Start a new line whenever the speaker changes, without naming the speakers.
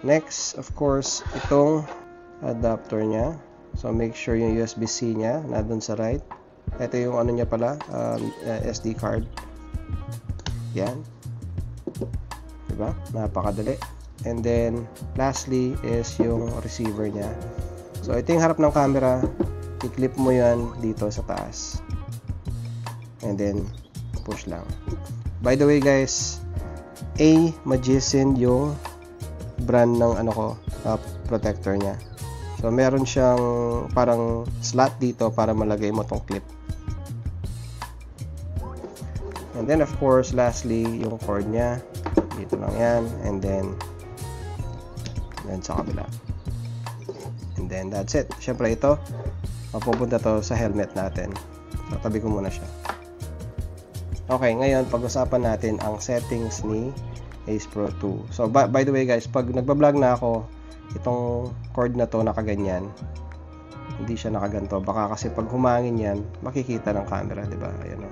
Next, of course, itong adapter niya. So, make sure yung USB-C niya na dun sa right. Ito yung ano niya pala, SD card. Yan. Diba? Napakadali. And then, lastly is yung receiver niya. So, ito yung harap ng camera. I-clip mo yan dito sa taas. And then, push lang. By the way guys, Magician yung brand ng protector niya. So, meron siyang parang slot dito para malagay mo tong clip. And then, of course, lastly, yung cord niya. Dito lang yan. And then sa kabila. And then, that's it. Siyempre, ito, mapupunta to sa helmet natin. So, tabi ko muna siya. Okay, ngayon, pag-usapan natin ang settings ni Ace Pro 2. So, by the way guys, pag nagbablog na ako, itong cord na to nakaganyan, hindi siya nakaganto. Baka kasi pag humangin yan, makikita ng camera, diba? Ayan o.